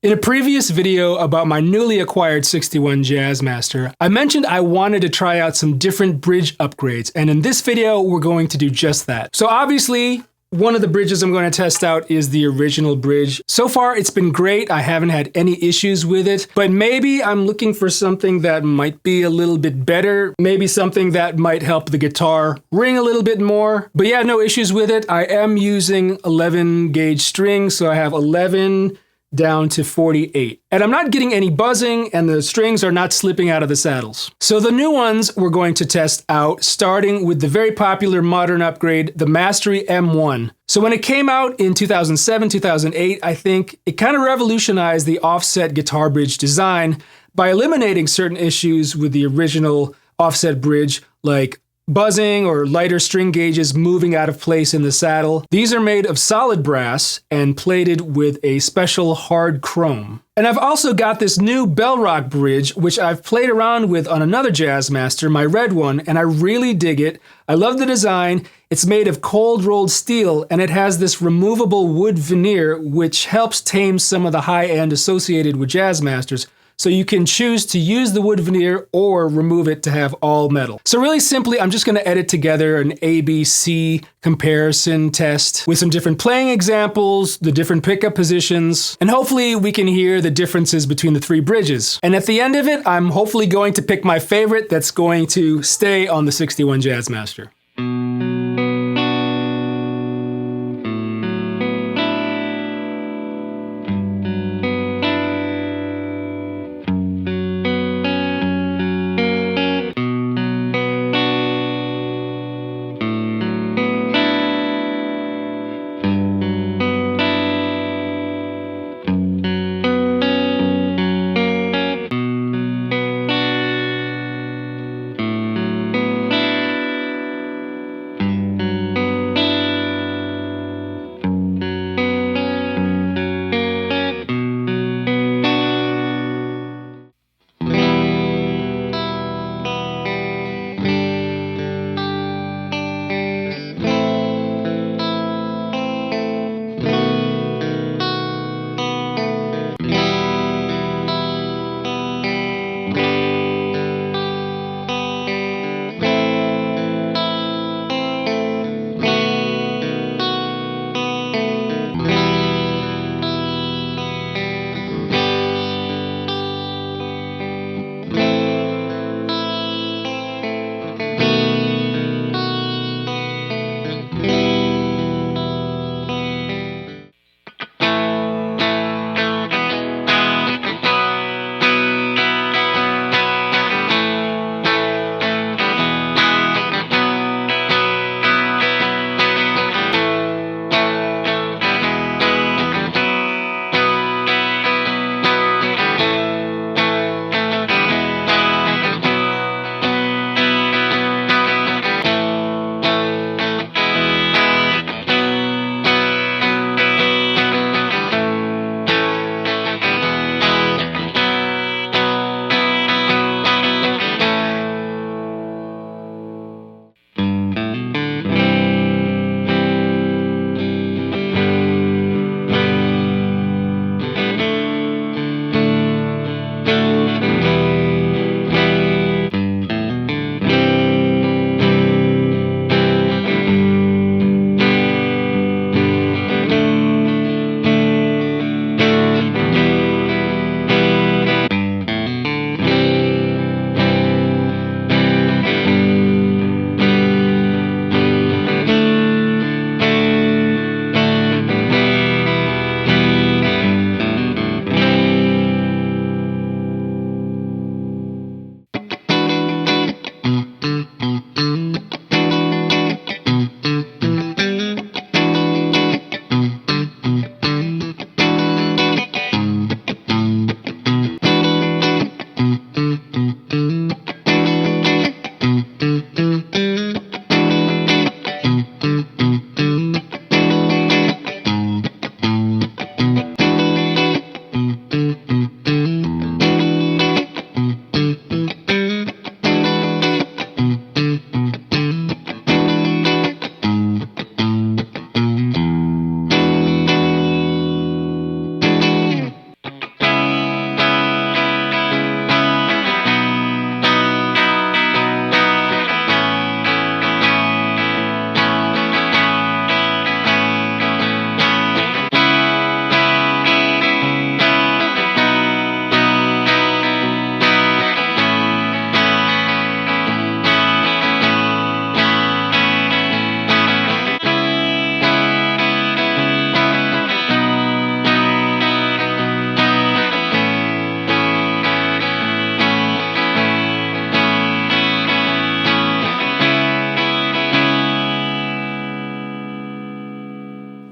In a previous video about my newly acquired 61 Jazzmaster, I mentioned I wanted to try out some different bridge upgrades, and in this video we're going to do just that. So obviously, one of the bridges I'm going to test out is the original bridge. So far it's been great, I haven't had any issues with it, but maybe I'm looking for something that might be a little bit better, maybe something that might help the guitar ring a little bit more. But yeah, no issues with it. I am using 11 gauge strings, so I have 11 down to 48. And I'm not getting any buzzing, and the strings are not slipping out of the saddles. So the new ones we're going to test out, starting with the very popular modern upgrade, the Mastery M1. So when it came out in 2007, 2008, I think it kind of revolutionized the offset guitar bridge design by eliminating certain issues with the original offset bridge, like buzzing or lighter string gauges moving out of place in the saddle. These are made of solid brass and plated with a special hard chrome. And I've also got this new Belrok Bridge, which I've played around with on another Jazzmaster, my red one, and I really dig it. I love the design. It's made of cold rolled steel, and it has this removable wood veneer, which helps tame some of the high end associated with Jazzmasters. So you can choose to use the wood veneer or remove it to have all metal. So really simply, I'm just going to edit together an ABC comparison test with some different playing examples, the different pickup positions, and hopefully we can hear the differences between the three bridges. And at the end of it, I'm hopefully going to pick my favorite that's going to stay on the 61 Jazzmaster.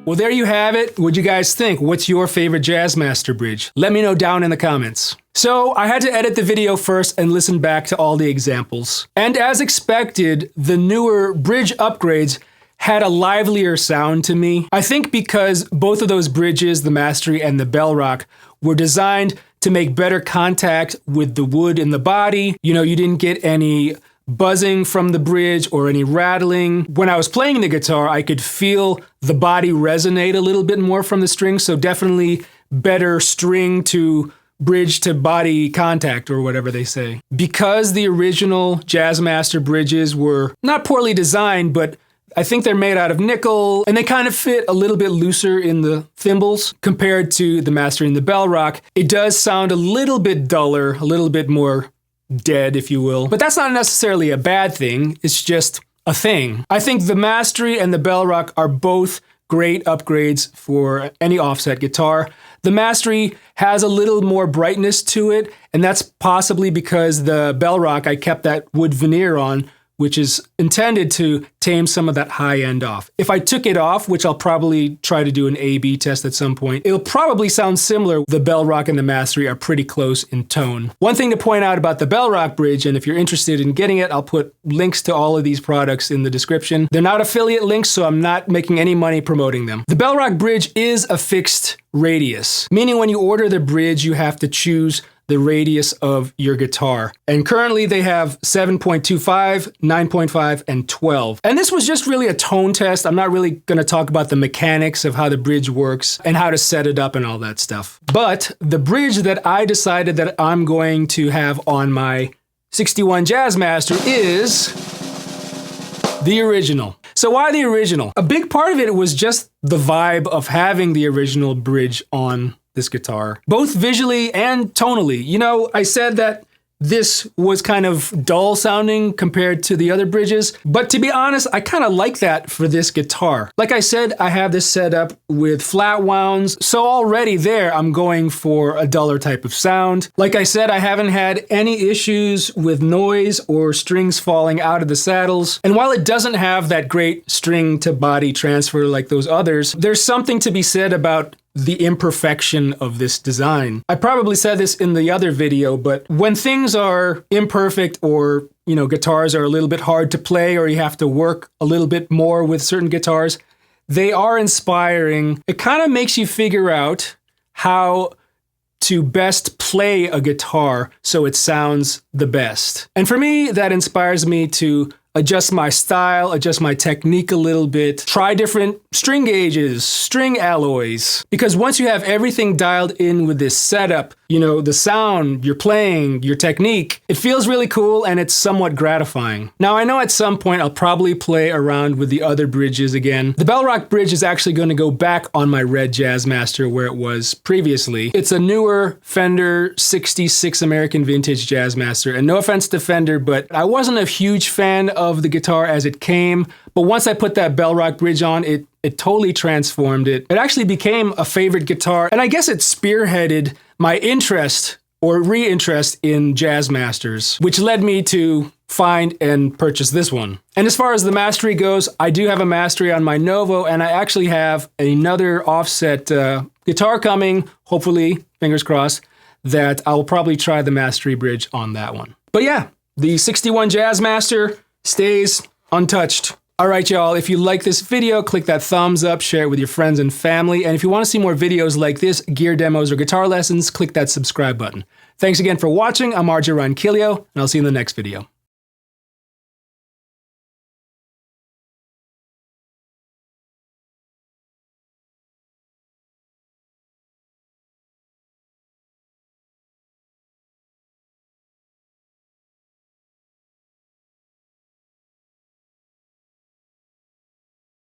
Well, there you have it. What'd you guys think? What's your favorite Jazzmaster bridge? Let me know down in the comments. So I had to edit the video first and listen back to all the examples. And as expected, the newer bridge upgrades had a livelier sound to me. I think because both of those bridges, the Mastery and the Belrok, were designed to make better contact with the wood in the body. You know, you didn't get any buzzing from the bridge or any rattling. When I was playing the guitar, I could feel the body resonate a little bit more from the strings, so definitely better string to bridge to body contact, or whatever they say. Because the original Jazzmaster bridges were not poorly designed, but I think they're made out of nickel, and they kind of fit a little bit looser in the thimbles compared to the Mastery and the Belrok. It does sound a little bit duller, a little bit more dead, if you will. But that's not necessarily a bad thing, it's just a thing. I think the Mastery and the Belrok are both great upgrades for any offset guitar. The Mastery has a little more brightness to it, and that's possibly because the Belrok, I kept that wood veneer on, which is intended to tame some of that high end off. If I took it off, which I'll probably try to do an A/B test at some point, it'll probably sound similar. The Belrok and the Mastery are pretty close in tone. One thing to point out about the Belrok bridge, and if you're interested in getting it, I'll put links to all of these products in the description. They're not affiliate links, so I'm not making any money promoting them. The Belrok bridge is a fixed radius, meaning when you order the bridge, you have to choose the radius of your guitar. And currently they have 7.25, 9.5, and 12. And this was just really a tone test. I'm not really gonna talk about the mechanics of how the bridge works and how to set it up and all that stuff. But the bridge that I decided that I'm going to have on my 61 Jazzmaster is the original. So why the original? A big part of it was just the vibe of having the original bridge on this guitar, both visually and tonally. You know, I said that this was kind of dull sounding compared to the other bridges, but to be honest, I kind of like that for this guitar. Like I said, I have this set up with flat wounds, so already there I'm going for a duller type of sound. Like I said, I haven't had any issues with noise or strings falling out of the saddles, and while it doesn't have that great string to body transfer like those others, there's something to be said about the imperfection of this design. I probably said this in the other video, but when things are imperfect, or, you know, guitars are a little bit hard to play, or you have to work a little bit more with certain guitars, they are inspiring. It kind of makes you figure out how to best play a guitar so it sounds the best. And for me, that inspires me to adjust my style, adjust my technique a little bit, try different string gauges, string alloys. Because once you have everything dialed in with this setup, you know, the sound, your playing, your technique, it feels really cool and it's somewhat gratifying. Now, I know at some point I'll probably play around with the other bridges again. The Belrok bridge is actually going to go back on my red Jazzmaster where it was previously. It's a newer Fender 66 American Vintage Jazzmaster, and no offense to Fender, but I wasn't a huge fan of the guitar as it came, but once I put that Belrok bridge on, it totally transformed it. It actually became a favorite guitar, and I guess it spearheaded my interest or re-interest in Jazzmasters, which led me to find and purchase this one. And as far as the Mastery goes, I do have a Mastery on my Novo, and I actually have another offset guitar coming, hopefully, fingers crossed, that I'll probably try the Mastery bridge on that one. But yeah, the 61 Jazzmaster stays untouched. All right, y'all, if you like this video, click that thumbs up, share it with your friends and family. And if you want to see more videos like this, gear demos or guitar lessons, click that subscribe button. Thanks again for watching. I'm RJ Ronquillo, and I'll see you in the next video.